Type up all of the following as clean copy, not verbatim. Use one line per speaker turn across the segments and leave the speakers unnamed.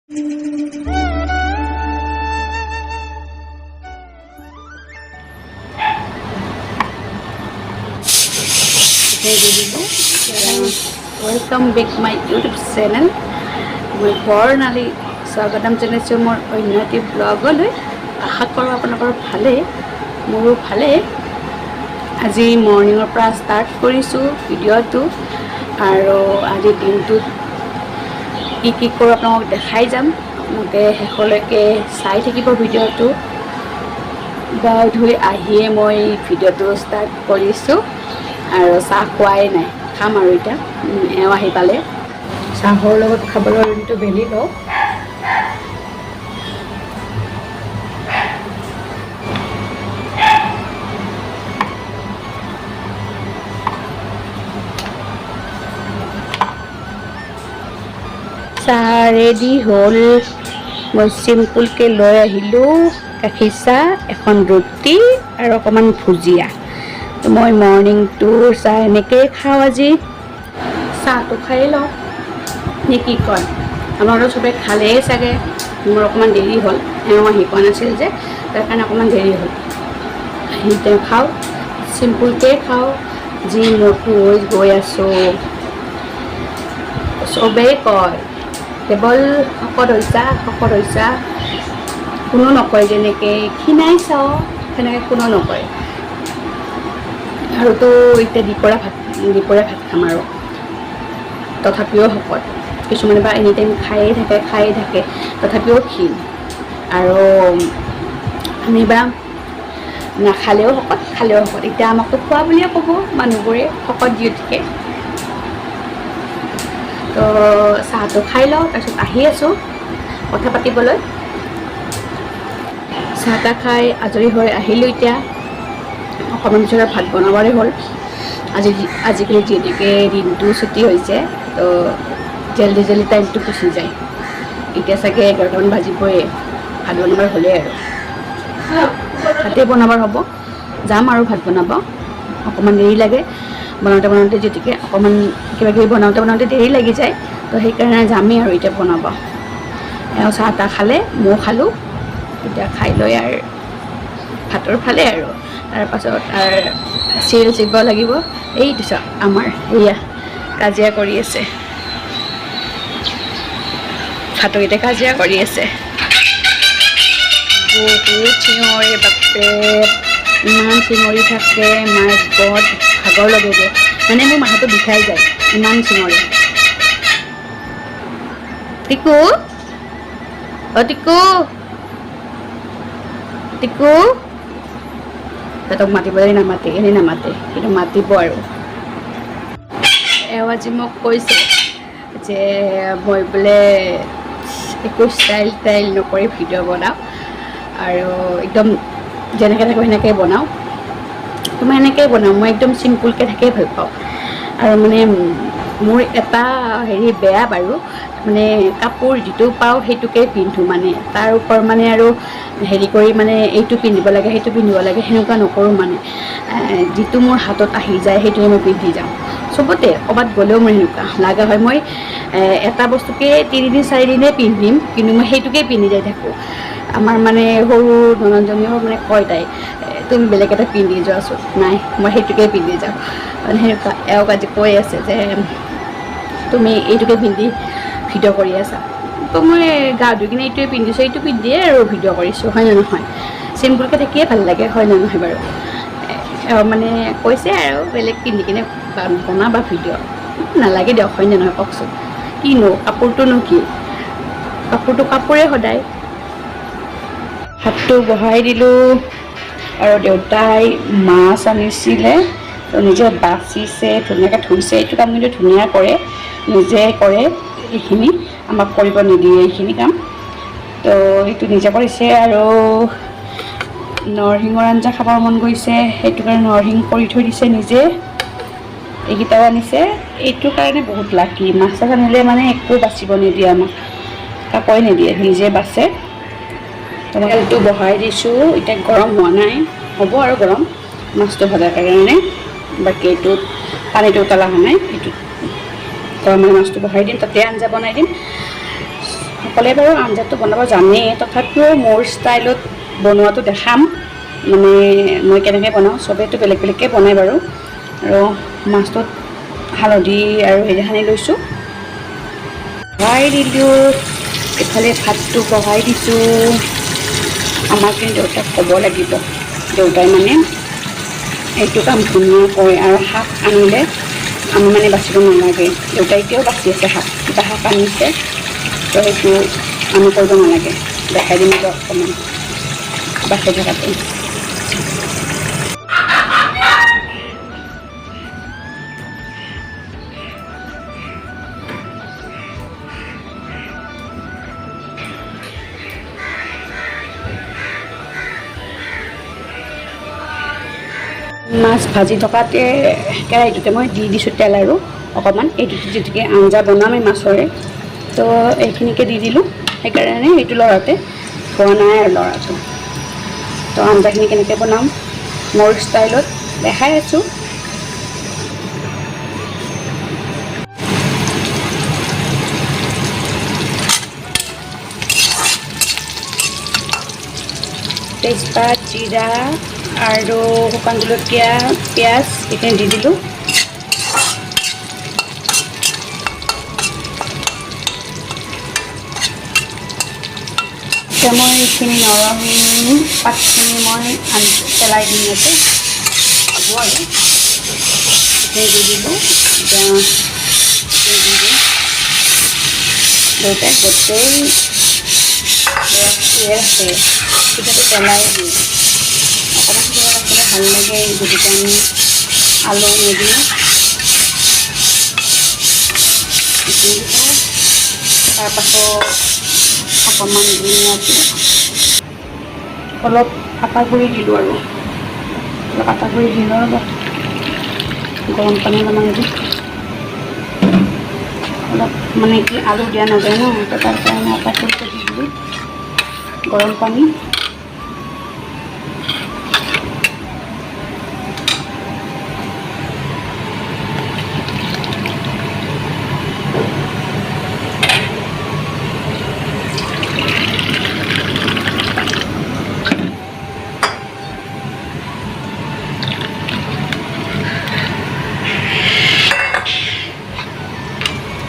Welcome back my YouTube channel. মই বৰ্ণালী স্বাগতম জনাইছোঁ মোৰ অন্য এটি ব্লগলৈ। আশা কৰোঁ আপোনালোকৰ ভালে, মোৰো ভালে। আজি মৰ্ণিঙৰ পৰা ষ্টাৰ্ট কৰিছোঁ ভিডিঅ'টো, আৰু আজি দিনটোত কি কৰোঁ আপোনালোকক দেখাই যাম। আপোনালোকে শেষলৈকে চাই থাকিব ভিডিঅ'টো। গা ধুই আহিয়ে মই ভিডিঅ'টো ষ্টাৰ্ট কৰিছোঁ, আৰু চাহ খোৱাই নাই, খাম আৰু এতিয়া এওঁ আহি পালে। চাহৰ লগত খাবলৈ ৰুটিটো বেলি লওঁ। চাহ ৰেডি হ'ল। মই চিম্পুলকৈ লৈ আহিলোঁ গাখীৰ চাহ, এখন ৰুটি আৰু অকণমান ভুজিয়া। মই মৰ্ণিংটো চাহ এনেকৈয়ে খাওঁ। আজি চাহটো খাই লওঁ নে কি কয়? আপোনালোকে চবে খালেই চাগে। মোৰ অকণমান দেৰি হ'ল, এওঁ আহি পোৱা নাছিল যে, তাৰ কাৰণে অকণমান দেৰি হ'ল। আহিতে খাওঁ, চিম্পুলকৈ খাওঁ। যি মোৰটো হৈ গৈ আছোঁ, চবেই কয় কেৱল শকত হৈছা। কোনো নকয় যেনেকৈ ক্ষীণাই চাওঁ, সেনেকৈ কোনো নকয়। আৰুতো এতিয়া দুপৰীয়া ভাত খাম, আৰু তথাপিও শকত। কিছুমানে বা এনি টাইম খায়ে থাকে তথাপিও ক্ষীণ। আৰু আমি বা নাখালেও শকত, খালেও শকত। এতিয়া আমাকতো খোৱা বুলিয়ে ক'ব মানুহবোৰে, শকত যিহেতুকে। তো চাহটো খাই লওঁ, তাৰপিছত আহি আছোঁ কথা পাতিবলৈ। চাহ তাহ খাই আজৰি হৈ আহিলোঁ। এতিয়া অকণমান পিছত ভাত বনাবৰে হ'ল। আজিকালি যিহেতুকে দিনটো ছুটি হৈছে, তো জল্দি টাইমটো গুচি যায়। এতিয়া চাগে 11টামান বাজিবই, ভাত বনাবৰ হ'লেই আৰু ভাতে বনাবৰ হ'ব। যাম আৰু ভাত বনাব। অকণমান দেৰি লাগে বনাওঁতে যিহেতুকে অকণমান কিবাকিবি বনাওঁতে দেৰি লাগি যায়, তো সেইকাৰণে যামেই আৰু এতিয়া বনাব। এওঁ চাহ তাহ খালে, ময়ো খালোঁ। এতিয়া খাই লৈ আৰু ভাতৰ ফালে আৰু তাৰপাছত আৰু চিৰিয়েল চাব লাগিব। এইটো চাওক, আমাৰ এয়া কাজিয়া কৰি আছে, ভাতকেইটা কাজিয়া কৰি আছে। বহুত চিঞৰে, বাপৰে ইমান চিঞৰি থাকে। মাই গড, ভাগৰ লাগে যে, মানে মোৰ মাথাটো বিষাই যায়, ইমান চিঞৰে। টিকু, টিকু সিহঁতক মাতিবলৈ নামাতে, এনেই নামাতে, কিন্তু মাতিব আৰু। এওঁ আজি মোক কৈছে যে মই বোলে একো ষ্টাইল নকৰি ভিডিঅ' বনাওঁ, আৰু একদম যেনেকৈ থাকোঁ সেনেকৈ বনাওঁ। তো মই সেনেকৈয়ে বনাওঁ, মই একদম চিম্পুলকৈ থাকিয়ে ভাল পাওঁ। আৰু মানে মোৰ এটা হেৰি বেয়া বাৰু, মানে কাপোৰ যিটো পাওঁ সেইটোকে পিন্ধোঁ। মানে তাৰ ওপৰত মানে আৰু হেৰি কৰি মানে এইটো পিন্ধিব লাগে, সেইটো পিন্ধিব লাগে, সেনেকুৱা নকৰোঁ। মানে যিটো মোৰ হাতত আহি যায় সেইটোৱে মই পিন্ধি যাওঁ। চবতে ক'ৰবাত গ'লেও মোৰ সেনেকুৱা লগা হয়। মই এটা বস্তুকে 3 দিন 4 দিনে পিন্ধিম, কিন্তু মই সেইটোকে পিন্ধি যাই থাকোঁ। আমাৰ মানে সৰু ননদজনীও মানে কয়, তাই তুমি বেলেগ এটা পিন্ধি যোৱাচোন। নাই, মই সেইটোকে পিন্ধি যাওঁ। মানে সেনেকুৱা। এওঁক আজি কৈ আছে যে তুমি এইটোকে পিন্ধি ভিডিঅ' কৰি আছা। তো মই গা ধুই কিনে এইটোৱে পিন্ধিছোঁ, এইটো পিন্ধিয়ে আৰু ভিডিঅ' কৰিছোঁ, হয় নে নহয়? চিম্পুলকৈ থাকিয়ে ভাল লাগে, হয় নে নহয় বাৰু? মানে কৈছে আৰু বেলেগ পিন্ধি কিনে বনাবা ভিডিঅ'। নালাগে দিয়ক, হয় নে নহয় কওকচোন? কিনো কাপোৰটোনো কি, কাপোৰটো কাপোৰে সদায়। ভাতটো বহাই দিলোঁ, আৰু দেউতাই মাছ আনিছিলে, তো নিজে বাচিছে, ধুনীয়াকৈ ধুইছে। এইটো কাম কিন্তু ধুনীয়া কৰে, নিজে কৰে এইখিনি, আমাক কৰিব নিদিয়ে এইখিনি কাম। তো সেইটো নিজে কৰিছে। আৰু নৰসিংহৰ আঞ্জা খাবৰ মন গৈছে, সেইটো কাৰণে নৰসিংহ কৰি থৈ দিছে নিজে। এইকেইটাও আনিছে, এইটোৰ কাৰণে বহুত লাকি। মাছ আনিলে মানে একো বাচিব নিদিয়ে আমাক, কাকোৱে নিদিয়ে, নিজে বাচে। তেলটো বহাই দিছোঁ, এতিয়া গৰম হোৱা নাই, হ'ব আৰু গৰম মাছটো ভজাৰ কাৰণে। বাকী এইটোত পানীটো উতলা হোৱা নাই, এইটোত গৰমে মাছটো বহাই দিম, তাতে আঞ্জা বনাই দিম। সকলোৱে বাৰু আঞ্জাটো বনাব জানেই, তথাপিও মোৰ ষ্টাইলত বনোৱাটো দেখাম। মানে মই কেনেকৈ বনাওঁ, চবেইতো বেলেগ বেলেগকৈ বনাই বাৰু। আৰু মাছটোত হালধি আৰু হেৰি সানি লৈছোঁ, বহাই দিলোঁ। এইফালে ভাতটো বহাই দিছোঁ। আমাৰ কিন্তু দেউতাক ক'ব লাগিব, দেউতাই মানে এইটো কাম ধুনীয়া কৰে। আৰু শাক আনিলে আমি মানে বাচিব নালাগে। দেউতাই এতিয়াও বাচি আছে শাক, কিবা শাক আনিছে, তো সেইটো আমি কৰিব নালাগে। দেখাই দিম দিয়ক অকণমান বাচি থকাটো। মাছ ভাজি থকাতে কেৰাহীটোতে মই দি দিছোঁ তেল আৰু অকণমান। এইটোতে যেতিকে আঞ্জা বনাম এই মাছৰে, তো এইখিনিকে দি দিলোঁ। সেইকাৰণে এইটো লৰাওঁতে হোৱা নাই আৰু লৰাটো। তো আঞ্জাখিনি কেনেকৈ বনাম মোৰ ষ্টাইলত দেখাই আছোঁ। তেজপাত, জিৰা আৰু শুকান জলকীয়া, পিঁয়াজ এইখিনি দি দিলোঁ। এতিয়া মই এইখিনি নৰসিংহ পাতখিনি মই পেলাই দিম ইয়াতে, হ'ব আৰু এইখিনি দি দিলোঁ। এতিয়া দি দিম দেউতাই গোটেই ৰসটোৱে আছে, পিঠাটো পেলাই দিওঁ। অকণমান কিবা ৰাখিলে ভাল লাগে, গতিকে আমি আলু নিদিওঁ। তাৰপাছত অকণমান ধুনীয়াকৈ অলপ আটা গুৰি দিলোঁ আৰু অলপ আটা গুৰি দিলোঁ আৰু গৰম পানী অলপমান দি অলপ মানে কি আলু দিয়া নাযায় ন, তো তাৰ কাৰণে আটা গুৰিটো দি দিলোঁ গৰম পানী।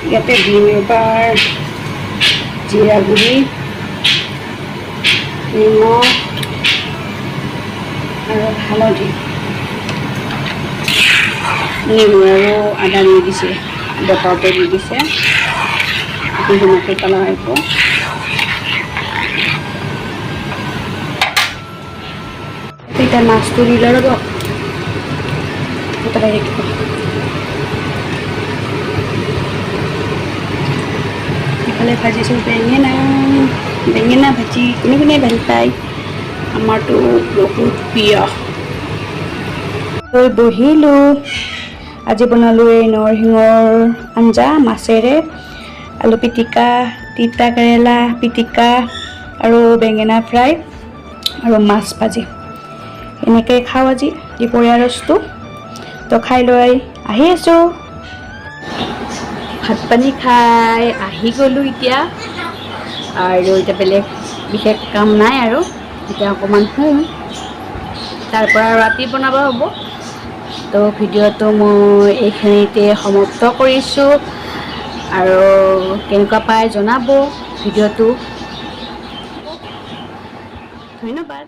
ইয়াতে দিম এবাৰ জিৰা গুড়ি, নিমখ আৰু হালধি, নেমু আৰু আদা দি দিছে, বতৰতে দি দিছে। ধুনীয়াকৈ পেলাই আহিব। এতিয়া মাছটো দিলে ৰ'ব, উতলাই থাকিব। ইফালে ভাজিছোঁ বেঙেনা, বেঙেনা ভাজি কোনে কোনে ভাল পায়, আমাৰতো বহুত প্ৰিয়। বহিলোঁ। আজি বনালোঁ এই নৰসিংহৰ আঞ্জা মাছেৰে, আলু পিটিকা, তিতা কেৰেলা পিটিকা আৰু বেঙেনা ফ্ৰাই আৰু মাছ ভাজি। এনেকৈ খাওঁ আজি দুপৰীয়া ৰসটো। তো খাই লৈ আহি আছোঁ। ভাত পানী খাই আহি গ'লোঁ এতিয়া, আৰু এতিয়া বেলেগ বিশেষ কাম নাই আৰু এতিয়া অকণমান শুম, তাৰপৰা ৰাতি বনাব হ'ব। তো ভিডিঅ'টো মই এইখিনিতে সমাপ্ত কৰিছোঁ, আৰু কেনেকুৱা পাই জনাব ভিডিঅ'টো। ধন্যবাদ।